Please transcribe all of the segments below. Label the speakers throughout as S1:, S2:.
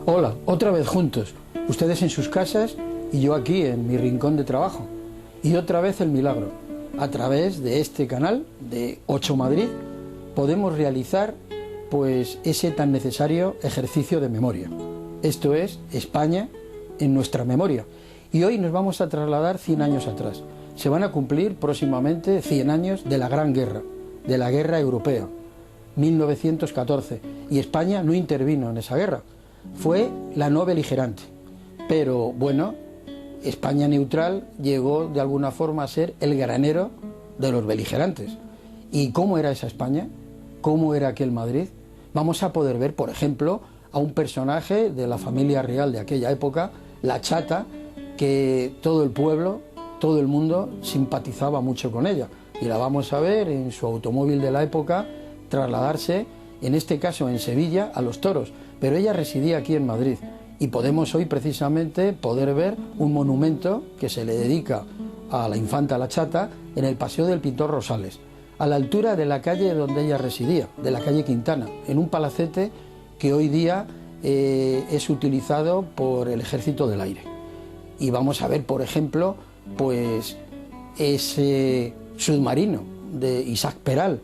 S1: Hola, otra vez juntos, ustedes en sus casas y yo aquí en mi rincón de trabajo. Y otra vez el milagro. A través de este canal de 8 Madrid podemos realizar pues ese tan necesario ejercicio de memoria. Esto es España en nuestra memoria. Y hoy nos vamos a trasladar 100 años atrás. Se van a cumplir próximamente 100 años de la Gran Guerra, de la Guerra Europea, 1914. Y España no intervino en esa guerra. Fue la no beligerante. Pero bueno, España neutral llegó de alguna forma a ser el granero de los beligerantes. ¿Y cómo era esa España? ¿Cómo era aquel Madrid? Vamos a poder ver, por ejemplo, a un personaje de la familia real de aquella época, la Chata, que todo el pueblo, todo el mundo simpatizaba mucho con ella. Y la vamos a ver en su automóvil de la época trasladarse, en este caso en Sevilla, a los toros. Pero ella residía aquí en Madrid. Y podemos hoy precisamente poder ver un monumento que se le dedica a la infanta La Chata en el Paseo del Pintor Rosales, a la altura de la calle donde ella residía, de la calle Quintana, en un palacete que hoy día es utilizado por el Ejército del Aire. Y vamos a ver, por ejemplo, pues ese submarino de Isaac Peral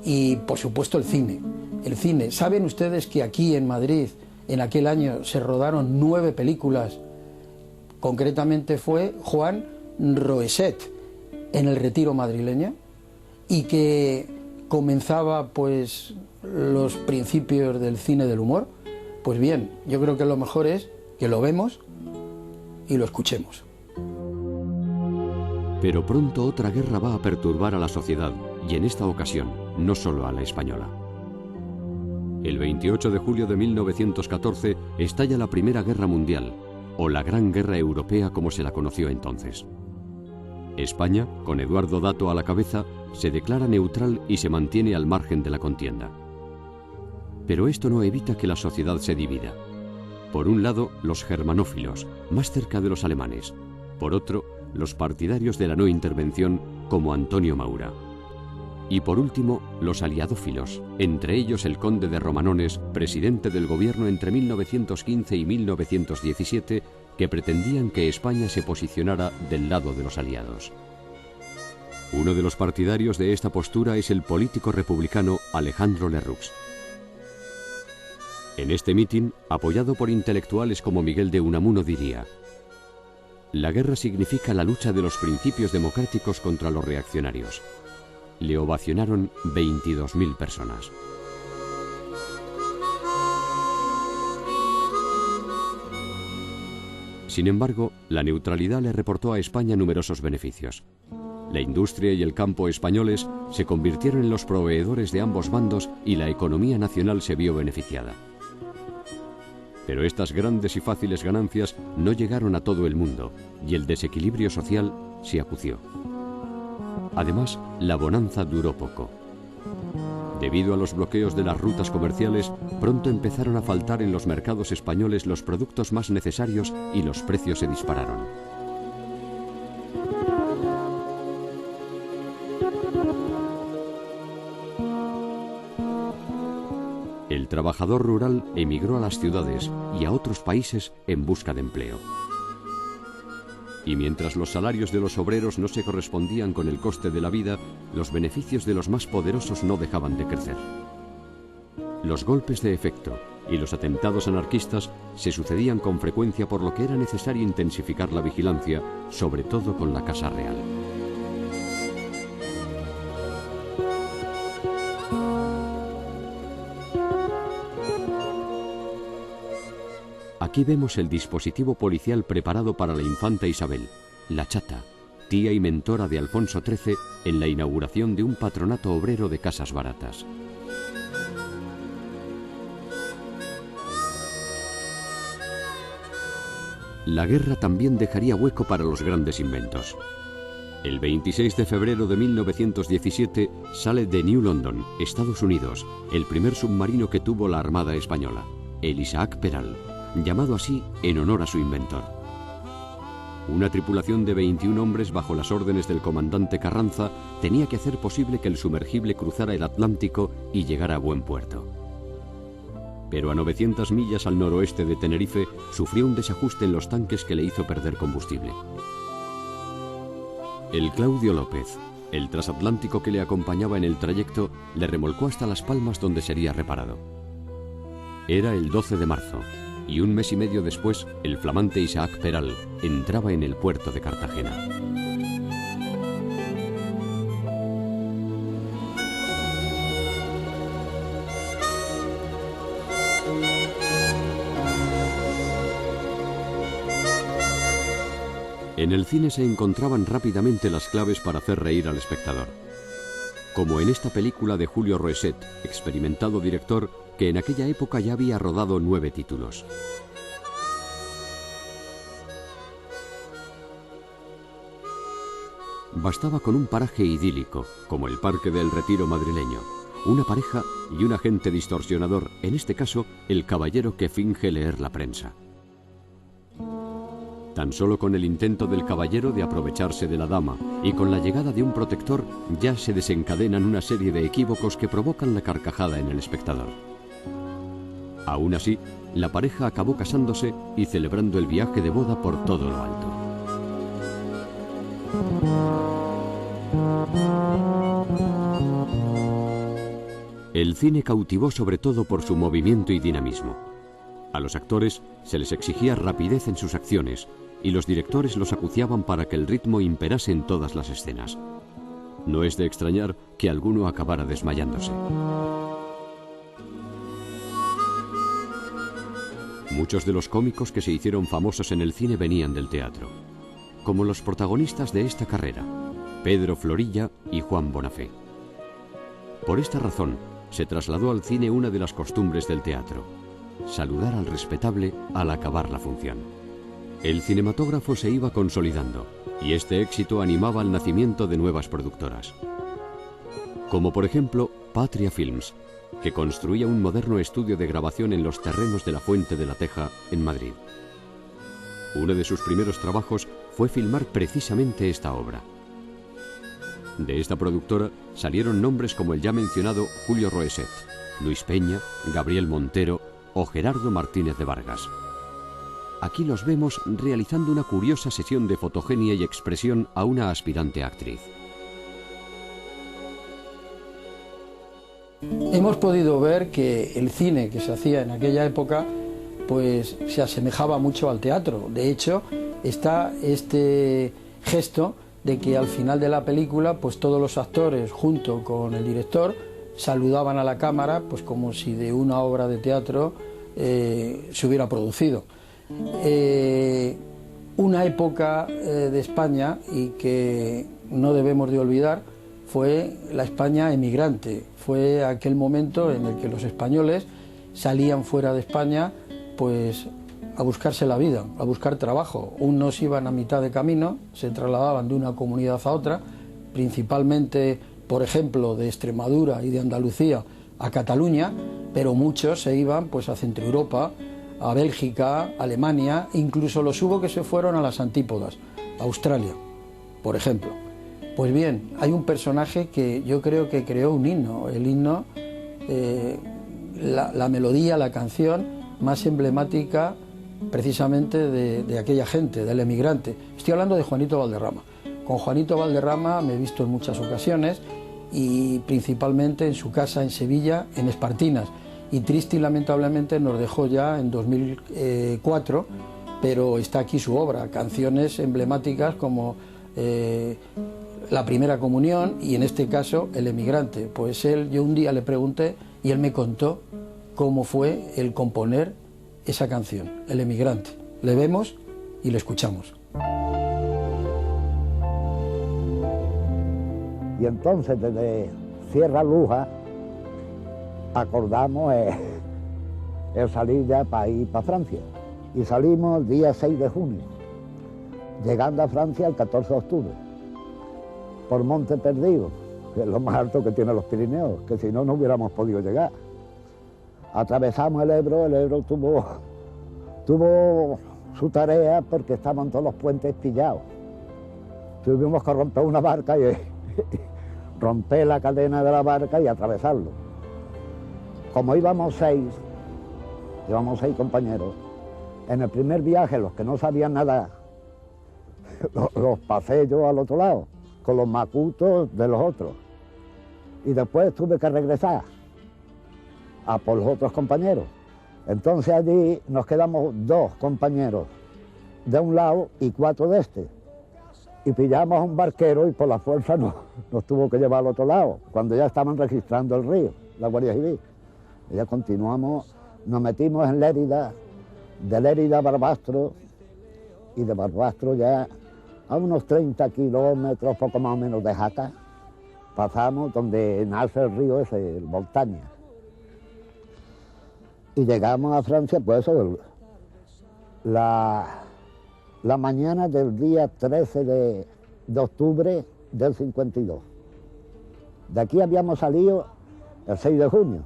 S1: y, por supuesto, el cine. El cine. ¿Saben ustedes que aquí en Madrid, en aquel año, se rodaron 9 películas? Concretamente fue Juan Roeset en el Retiro madrileño, y que comenzaba pues los principios del cine del humor. Pues bien, yo creo que lo mejor es que lo vemos y lo escuchemos.
S2: Pero pronto otra guerra va a perturbar a la sociedad, y en esta ocasión no solo a la española. El 28 de julio de 1914 estalla la Primera Guerra Mundial, o la Gran Guerra Europea como se la conoció entonces. España, con Eduardo Dato a la cabeza, se declara neutral y se mantiene al margen de la contienda. Pero esto no evita que la sociedad se divida. Por un lado, los germanófilos, más cerca de los alemanes. Por otro, los partidarios de la no intervención, como Antonio Maura. Y por último, los aliadófilos, entre ellos el conde de Romanones, presidente del gobierno entre 1915 y 1917, que pretendían que España se posicionara del lado de los aliados. Uno de los partidarios de esta postura es el político republicano Alejandro Lerroux. En este mitin, apoyado por intelectuales como Miguel de Unamuno, diría: «La guerra significa la lucha de los principios democráticos contra los reaccionarios». Le ovacionaron 22.000 personas. Sin embargo, la neutralidad le reportó a España numerosos beneficios. La industria y el campo españoles se convirtieron en los proveedores de ambos bandos y la economía nacional se vio beneficiada. Pero estas grandes y fáciles ganancias no llegaron a todo el mundo y el desequilibrio social se acució. Además, la bonanza duró poco. Debido a los bloqueos de las rutas comerciales, pronto empezaron a faltar en los mercados españoles los productos más necesarios y los precios se dispararon. El trabajador rural emigró a las ciudades y a otros países en busca de empleo. Y mientras los salarios de los obreros no se correspondían con el coste de la vida, los beneficios de los más poderosos no dejaban de crecer. Los golpes de efecto y los atentados anarquistas se sucedían con frecuencia, por lo que era necesario intensificar la vigilancia, sobre todo con la Casa Real. Aquí vemos el dispositivo policial preparado para la infanta Isabel, la Chata, tía y mentora de Alfonso XIII, en la inauguración de un patronato obrero de casas baratas. La guerra también dejaría hueco para los grandes inventos. El 26 de febrero de 1917 sale de New London, Estados Unidos, el primer submarino que tuvo la Armada Española, el Isaac Peral, llamado así en honor a su inventor. Una tripulación de 21 hombres bajo las órdenes del comandante Carranza tenía que hacer posible que el sumergible cruzara el Atlántico y llegara a buen puerto. pero a 900 millas al noroeste de Tenerife sufrió un desajuste en los tanques que le hizo perder combustible. El Claudio López, el transatlántico que le acompañaba en el trayecto, le remolcó hasta Las Palmas, donde sería reparado. Era el 12 de marzo, y un mes y medio después, el flamante Isaac Peral entraba en el puerto de Cartagena. En el cine se encontraban rápidamente las claves para hacer reír al espectador. Como en esta película de Julio Roeset, experimentado director que en aquella época ya había rodado 9 títulos. Bastaba con un paraje idílico, como el Parque del Retiro madrileño, una pareja y un agente distorsionador, en este caso, el caballero que finge leer la prensa. Tan solo con el intento del caballero de aprovecharse de la dama y con la llegada de un protector ya se desencadenan una serie de equívocos que provocan la carcajada en el espectador. Aún así, la pareja acabó casándose y celebrando el viaje de boda por todo lo alto. El cine cautivó sobre todo por su movimiento y dinamismo. A los actores se les exigía rapidez en sus acciones y los directores los acuciaban para que el ritmo imperase en todas las escenas. No es de extrañar que alguno acabara desmayándose. Muchos de los cómicos que se hicieron famosos en el cine venían del teatro, como los protagonistas de esta carrera, Pedro Florilla y Juan Bonafé. Por esta razón, se trasladó al cine una de las costumbres del teatro: saludar al respetable al acabar la función. El cinematógrafo se iba consolidando y este éxito animaba al nacimiento de nuevas productoras, como por ejemplo Patria Films, que construía un moderno estudio de grabación en los terrenos de la Fuente de la Teja, en Madrid. Uno de sus primeros trabajos fue filmar precisamente esta obra. De esta productora salieron nombres como el ya mencionado Julio Roeset, Luis Peña, Gabriel Montero o Gerardo Martínez de Vargas. Aquí los vemos realizando una curiosa sesión de fotogenia y expresión a una aspirante actriz.
S1: Hemos podido ver que el cine que se hacía en aquella época pues se asemejaba mucho al teatro. De hecho, está este gesto de que al final de la película pues todos los actores junto con el director saludaban a la cámara pues como si de una obra de teatro se hubiera producido. Una época de España y que no debemos de olvidar fue la España emigrante. Fue aquel momento en el que los españoles salían fuera de España pues a buscarse la vida, a buscar trabajo. Unos iban a mitad de camino, se trasladaban de una comunidad a otra, principalmente, por ejemplo, de Extremadura y de Andalucía a Cataluña, pero muchos se iban pues a Centro Europa, a Bélgica, Alemania, incluso los hubo que se fueron a las antípodas, a Australia, por ejemplo. Pues bien, hay un personaje que yo creo que creó un himno, el himno, la melodía, la canción más emblemática precisamente de aquella gente, del emigrante. Estoy hablando de Juanito Valderrama. Con Juanito Valderrama me he visto en muchas ocasiones y principalmente en su casa en Sevilla, en Espartinas. Y triste y lamentablemente nos dejó ya en 2004, pero está aquí su obra, canciones emblemáticas como La Primera Comunión y en este caso El Emigrante. Pues yo un día le pregunté y él me contó cómo fue el componer esa canción, El Emigrante. Le vemos y le escuchamos.
S3: Y entonces desde Sierra Luja acordamos el salir ya para ir para Francia. Y salimos el día 6 de junio, llegando a Francia el 14 de octubre, por Monte Perdido, que es lo más alto que tiene los Pirineos, que si no, no hubiéramos podido llegar. Atravesamos el Ebro tuvo su tarea porque estaban todos los puentes pillados. Tuvimos que romper una barca y romper la cadena de la barca y atravesarlo. Como íbamos 6, íbamos 6 compañeros. En el primer viaje, los que no sabían nada, los pasé yo al otro lado, con los macutos de los otros. Y después tuve que regresar a por los otros compañeros. Entonces allí nos quedamos 2 compañeros de un lado y 4 de este. Y pillamos a un barquero y por la fuerza nos tuvo que llevar al otro lado, cuando ya estaban registrando el río, la Guardia Civil. Y ya continuamos, nos metimos en Lérida, de Lérida a Barbastro, y de Barbastro ya a unos 30 kilómetros, poco más o menos de Jaca, pasamos donde nace el río ese, el Montaña. Y llegamos a Francia, pues eso, la mañana del día 13 de octubre del 52. De aquí habíamos salido el 6 de junio.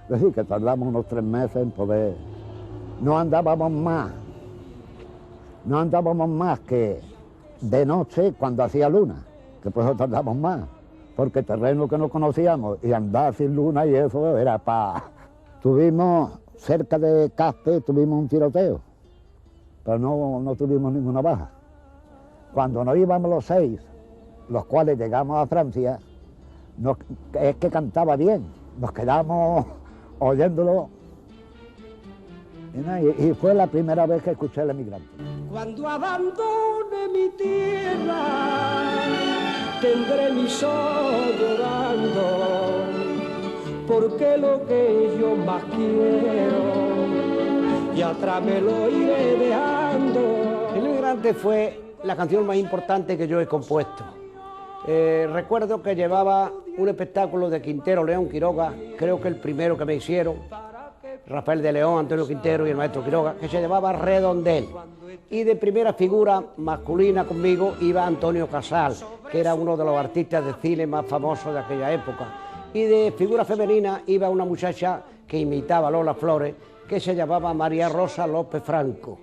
S3: Es decir, que tardamos unos 3 meses en poder... No andábamos más que de noche cuando hacía luna, que por eso tardamos más, porque terreno que no conocíamos y andar sin luna y eso era para... Tuvimos, cerca de Caspe, tuvimos un tiroteo, pero no tuvimos ninguna baja. Cuando nos íbamos los 6, los cuales llegamos a Francia, es que cantaba bien, nos quedamos oyéndolo. Y fue la primera vez que escuché El Emigrante.
S4: Cuando abandone mi tierra, tendré mis ojos llorando, porque lo que yo más quiero, y atrás me lo iré dejando.
S5: El Emigrante fue la canción más importante que yo he compuesto. Recuerdo que llevaba un espectáculo de Quintero, León, Quiroga, creo que el primero que me hicieron, Rafael de León, Antonio Quintero y el maestro Quiroga, que se llamaba Redondel. Y de primera figura masculina conmigo iba Antonio Casal, que era uno de los artistas de cine más famosos de aquella época. Y de figura femenina iba una muchacha que imitaba a Lola Flores, que se llamaba María Rosa López Franco.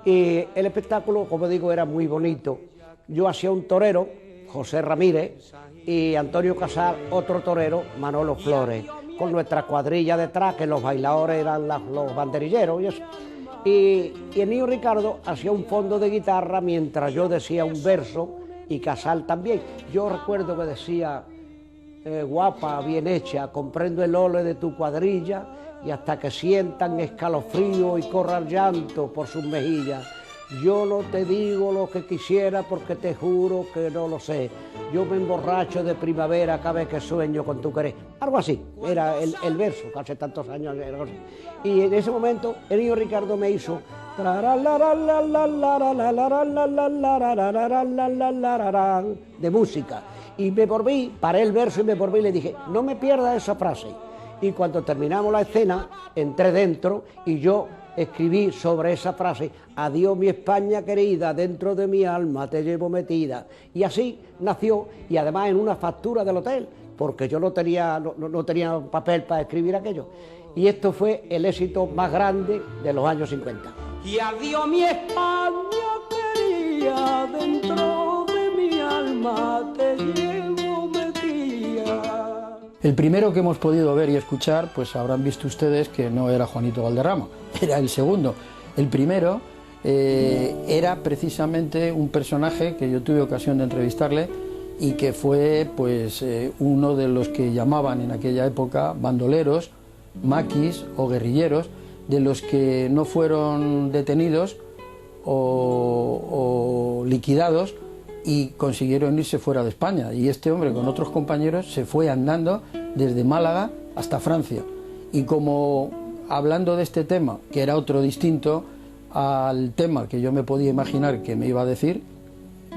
S5: Y el espectáculo, como digo, era muy bonito. Yo hacía un torero, José Ramírez, y Antonio Casal, otro torero, Manolo Flores, con nuestra cuadrilla detrás, que los bailadores eran los banderilleros y eso. Y el niño Ricardo hacía un fondo de guitarra mientras yo decía un verso, y Casal también. Yo recuerdo que decía, guapa, bien hecha, comprendo el ole de tu cuadrilla, y hasta que sientan escalofrío y corra el llanto por sus mejillas. Yo no te digo lo que quisiera porque te juro que no lo sé. Yo me emborracho de primavera cada vez que sueño con tu querer. Algo así, era el verso, que hace tantos años era así. Y en ese momento el niño Ricardo me hizo de música. Y me volví, paré el verso y me volví y le dije, no me pierdas esa frase. Y cuando terminamos la escena, entré dentro y yo escribí sobre esa frase, adiós mi España querida, dentro de mi alma te llevo metida. Y así nació, y además en una factura del hotel, porque yo no tenía papel para escribir aquello. Y esto fue el éxito más grande de los años 50.
S4: Y adiós mi España querida, dentro de mi alma te llevo metida.
S1: El primero que hemos podido ver y escuchar, pues habrán visto ustedes que no era Juanito Valderrama, era el segundo. El primero era precisamente un personaje que yo tuve ocasión de entrevistarle y que fue pues uno de los que llamaban en aquella época bandoleros, maquis o guerrilleros, de los que no fueron detenidos o liquidados y consiguieron irse fuera de España. Y este hombre con otros compañeros se fue andando desde Málaga hasta Francia. Y como hablando de este tema, que era otro distinto al tema que yo me podía imaginar que me iba a decir,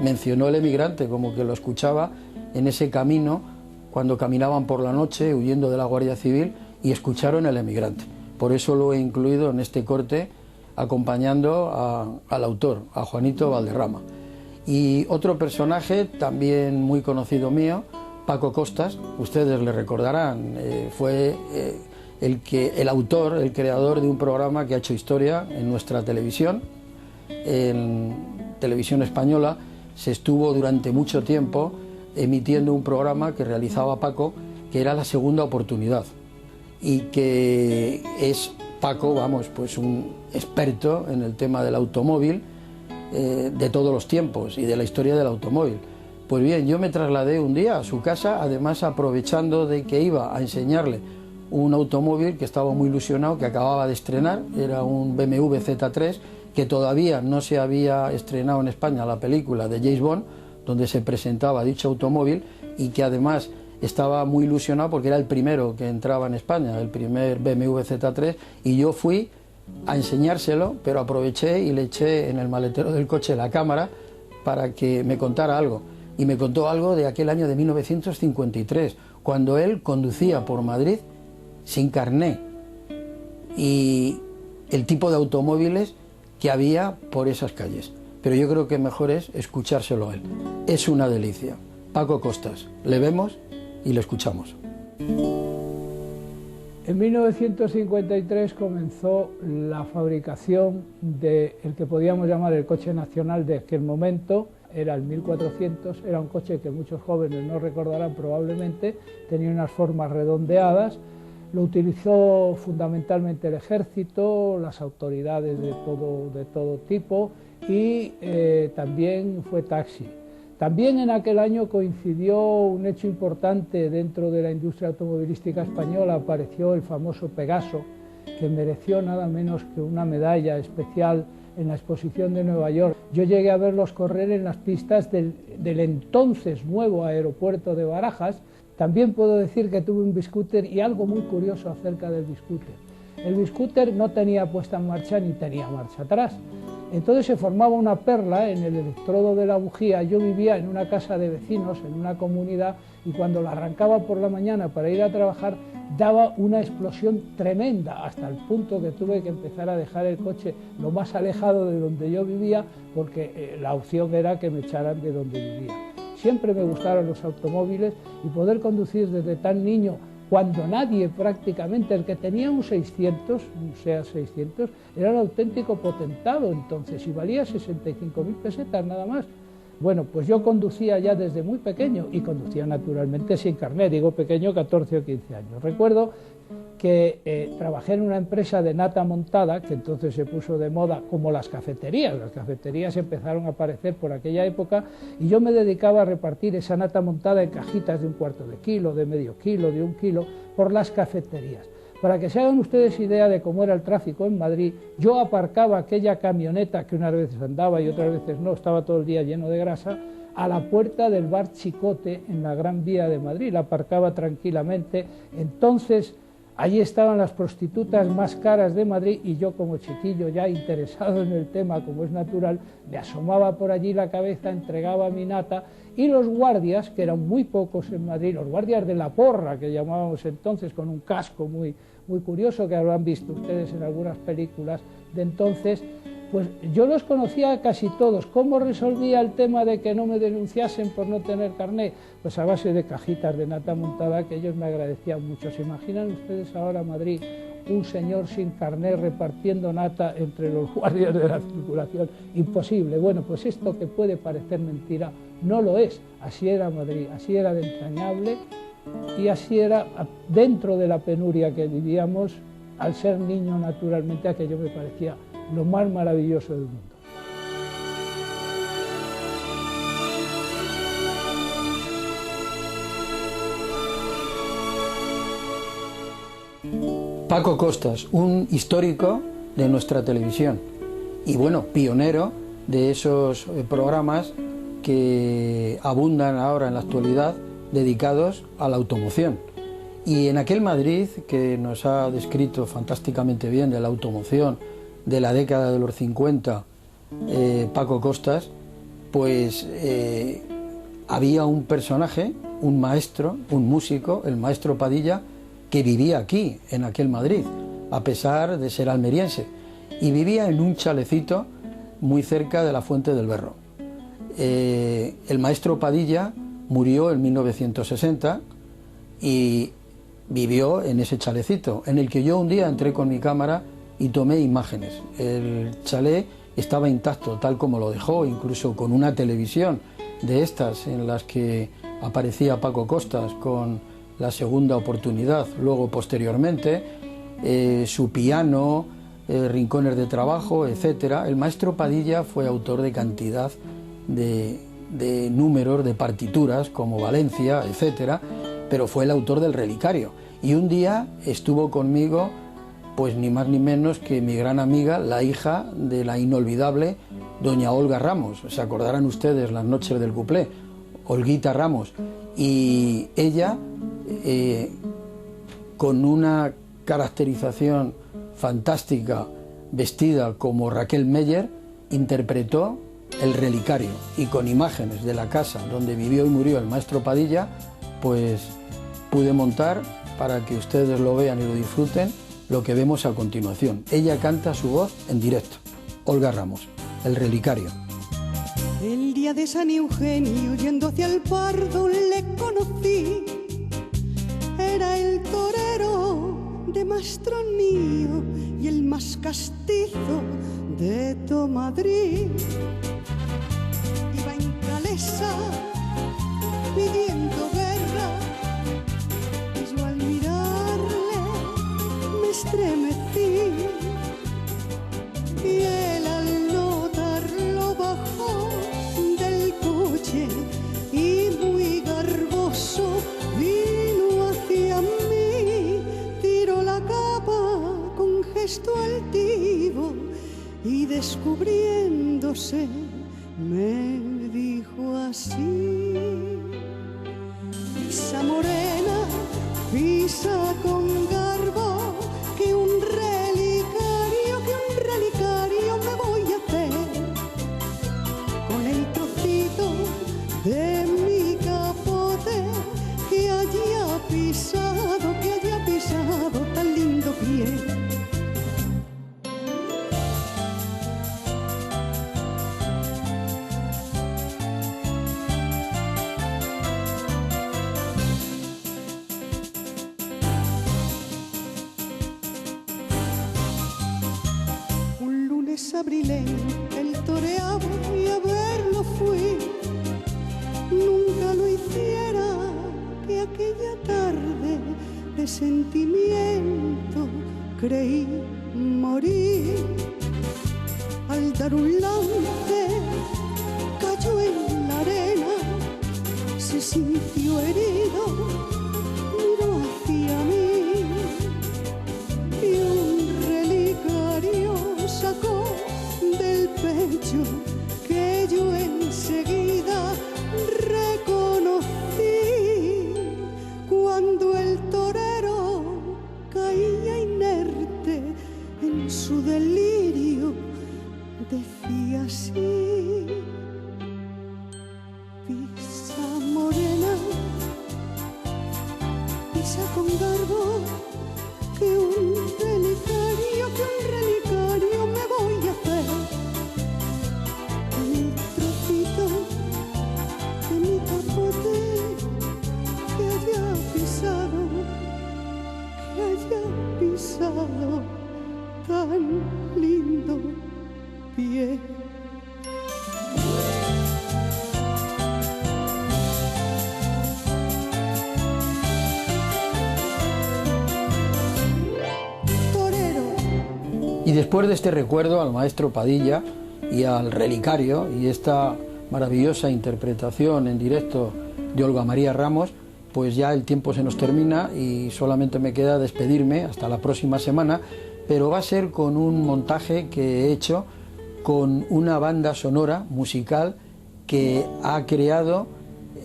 S1: mencionó El Emigrante, como que lo escuchaba en ese camino cuando caminaban por la noche huyendo de la Guardia Civil y escucharon El Emigrante. Por eso lo he incluido en este corte acompañando al autor, a Juanito Valderrama. Y otro personaje también muy conocido mío, Paco Costas, ustedes le recordarán, fue el autor, el creador de un programa que ha hecho historia en nuestra televisión, en Televisión Española. Se estuvo durante mucho tiempo emitiendo un programa que realizaba Paco, que era La Segunda Oportunidad, y que es Paco, vamos, pues un experto en el tema del automóvil de todos los tiempos y de la historia del automóvil. Pues bien, yo me trasladé un día a su casa, además aprovechando de que iba a enseñarle un automóvil que estaba muy ilusionado, que acababa de estrenar, era un BMW Z3, que todavía no se había estrenado en España la película de James Bond, donde se presentaba dicho automóvil, y que además estaba muy ilusionado porque era el primero que entraba en España, el primer BMW Z3, y yo fui a enseñárselo, pero aproveché y le eché en el maletero del coche la cámara para que me contara algo. Y me contó algo de aquel año de 1953, cuando él conducía por Madrid sin carné, y el tipo de automóviles que había por esas calles. Pero yo creo que mejor es escuchárselo a él. Es una delicia. Paco Costas, le vemos y le escuchamos.
S6: En 1953 comenzó la fabricación del que podíamos llamar el coche nacional de aquel momento. Era el 1400, era un coche que muchos jóvenes no recordarán probablemente, tenía unas formas redondeadas, lo utilizó fundamentalmente el ejército, las autoridades de todo tipo, y también fue taxi. También en aquel año coincidió un hecho importante dentro de la industria automovilística española, apareció el famoso Pegaso, que mereció nada menos que una medalla especial en la exposición de Nueva York. Yo llegué a verlos correr en las pistas del entonces nuevo aeropuerto de Barajas. También puedo decir que tuve un biscúter, y algo muy curioso acerca del biscúter. El biscúter no tenía puesta en marcha ni tenía marcha atrás. Entonces se formaba una perla en el electrodo de la bujía. Yo vivía en una casa de vecinos, en una comunidad, y cuando la arrancaba por la mañana para ir a trabajar, daba una explosión tremenda, hasta el punto que tuve que empezar a dejar el coche lo más alejado de donde yo vivía, porque la opción era que me echaran de donde vivía. Siempre me gustaron los automóviles, y poder conducir desde tan niño, cuando nadie prácticamente, el que tenía un 600, un SEAT 600, era un auténtico potentado entonces, y valía 65.000 pesetas nada más. Bueno, pues yo conducía ya desde muy pequeño, y conducía naturalmente sin carnet, digo pequeño, 14 o 15 años. Recuerdo que trabajé en una empresa de nata montada, que entonces se puso de moda, como las cafeterías empezaron a aparecer por aquella época, y yo me dedicaba a repartir esa nata montada en cajitas de 1/4 de kilo, de medio kilo, de 1 kilo, por las cafeterías. Para que se hagan ustedes idea de cómo era el tráfico en Madrid, yo aparcaba aquella camioneta, que unas veces andaba y otras veces no, estaba todo el día lleno de grasa, a la puerta del bar Chicote en la Gran Vía de Madrid. La aparcaba tranquilamente. Entonces allí estaban las prostitutas más caras de Madrid, y yo, como chiquillo ya interesado en el tema, como es natural, me asomaba por allí la cabeza, entregaba mi nata, y los guardias, que eran muy pocos en Madrid, los guardias de la porra, que llamábamos entonces, con un casco muy curioso, que habrán visto ustedes en algunas películas de entonces, pues yo los conocía casi todos. ¿Cómo resolvía el tema de que no me denunciasen por no tener carné? Pues a base de cajitas de nata montada, que ellos me agradecían mucho. ¿Se imaginan ustedes ahora Madrid, un señor sin carné repartiendo nata entre los guardias de la circulación? Imposible. Bueno, pues esto que puede parecer mentira, no lo es. Así era Madrid, así era de entrañable, y así era dentro de la penuria que vivíamos. Al ser niño, naturalmente, aquello me parecía lo más maravilloso del
S1: mundo. Paco Costas, un histórico de nuestra televisión, y bueno, pionero de esos programas que abundan ahora en la actualidad dedicados a la automoción. Y en aquel Madrid que nos ha descrito fantásticamente bien de la automoción de la década de los 50, Paco Costas, pues había un personaje, un maestro, un músico, el maestro Padilla, que vivía aquí, en aquel Madrid, a pesar de ser almeriense, y vivía en un chalecito muy cerca de la Fuente del Berro. El maestro Padilla murió en 1960 y vivió en ese chalecito, en el que yo un día entré con mi cámara y tomé imágenes. El chalet estaba intacto, tal como lo dejó, incluso con una televisión de estas en las que aparecía Paco Costas con La Segunda Oportunidad. Luego, posteriormente, su piano, rincones de trabajo, etc. El maestro Padilla fue autor de cantidad de números, de partituras, como Valencia, etc., pero fue el autor del relicario. Y un día estuvo conmigo, pues ni más ni menos que mi gran amiga, la hija de la inolvidable doña Olga Ramos. Se acordarán ustedes las noches del cuplé, Olguita Ramos. Y ella, con una caracterización fantástica, vestida como Raquel Meyer, interpretó el relicario, y con imágenes de la casa donde vivió y murió el maestro Padilla, pues pude montar, para que ustedes lo vean y lo disfruten, lo que vemos a continuación. Ella canta su voz en directo. Olga Ramos, el relicario.
S7: El día de San Eugenio, yendo hacia el Pardo, le conocí. Era el torero de Mastronillo y el más castizo de todo Madrid. Iba en calesa pidiendo guerra, y yo al mirarle me estremecí, y él al notarlo bajó del coche y muy garboso vino hacia mí, tiró la capa con gesto altivo y descubriéndose me dijo así: pisa morena, pisa con garbo, que un relicario me voy a hacer con el trocito de mi capote que haya pisado tan lindo pie. Abrilén, él toreaba y a verlo fui. Nunca lo hiciera, que aquella tarde de sentimiento creí morir. Al dar un lance cayó en la arena, se sintió herido, miró hacia mí y un relicario sacó del pecho que yo enseguida reconocí. Cuando el torero caía inerte en su delirio, decía así: pisa morena, pisa con garbo, que un relicario me voy a hacer con el trocito de mi capote que haya pisado tan lindo pie.
S1: Y después de este recuerdo al maestro Padilla y al relicario y esta maravillosa interpretación en directo de Olga María Ramos, pues ya el tiempo se nos termina y solamente me queda despedirme hasta la próxima semana, pero va a ser con un montaje que he hecho con una banda sonora musical que ha creado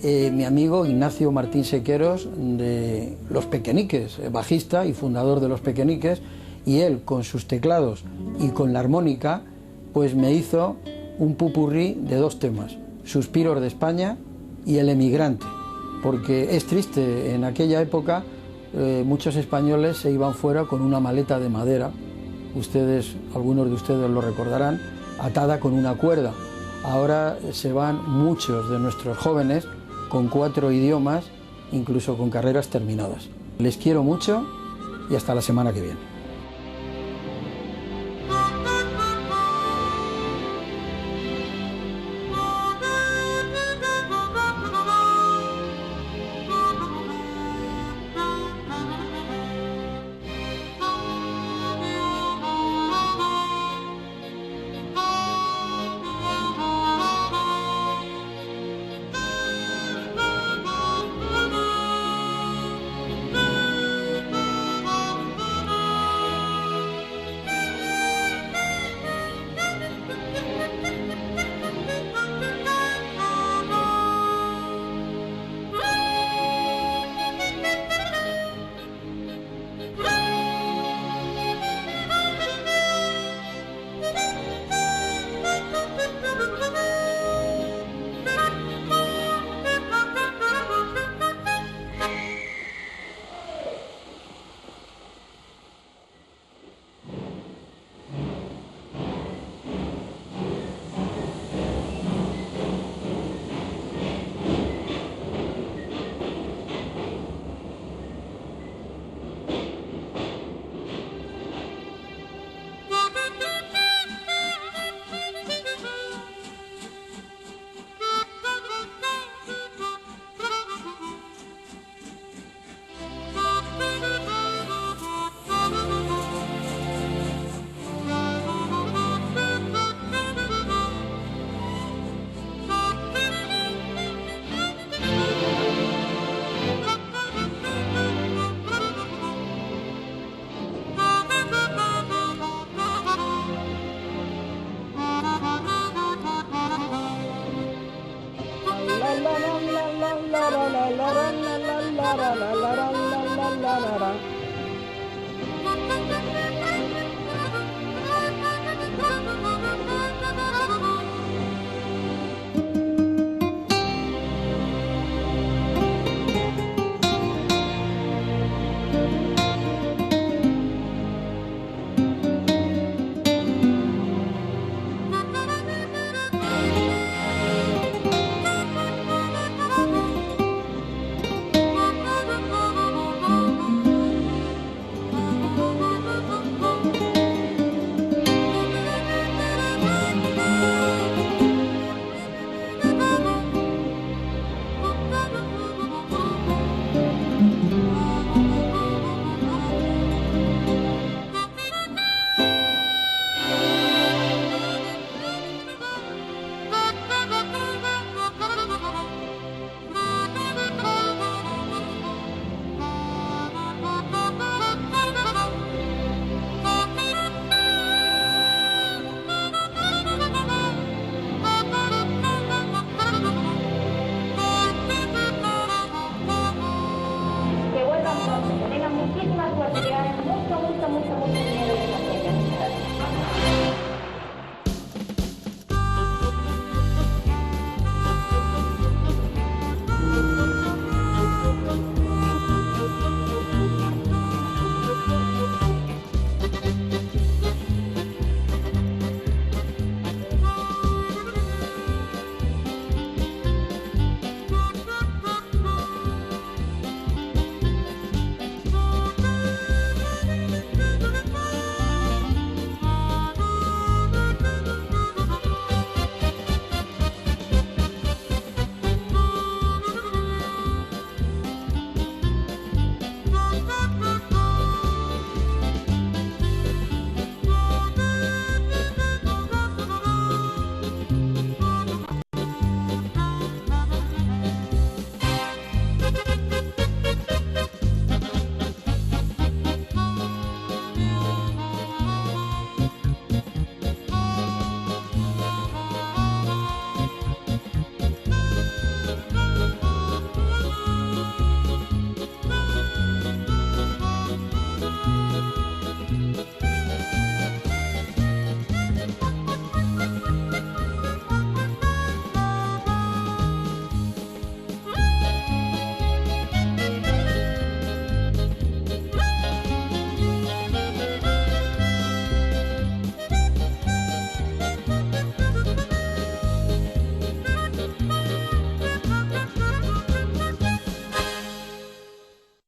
S1: mi amigo Ignacio Martín Sequeros de Los Pequeñiques, bajista y fundador de Los Pequeñiques, y él con sus teclados y con la armónica pues me hizo un popurrí de dos temas: Suspiros de España y El emigrante, porque es triste, en aquella época muchos españoles se iban fuera con una maleta de madera, algunos de ustedes lo recordarán, atada con una cuerda. Ahora se van muchos de nuestros jóvenes con 4 idiomas, incluso con carreras terminadas. Les quiero mucho y hasta la semana que viene.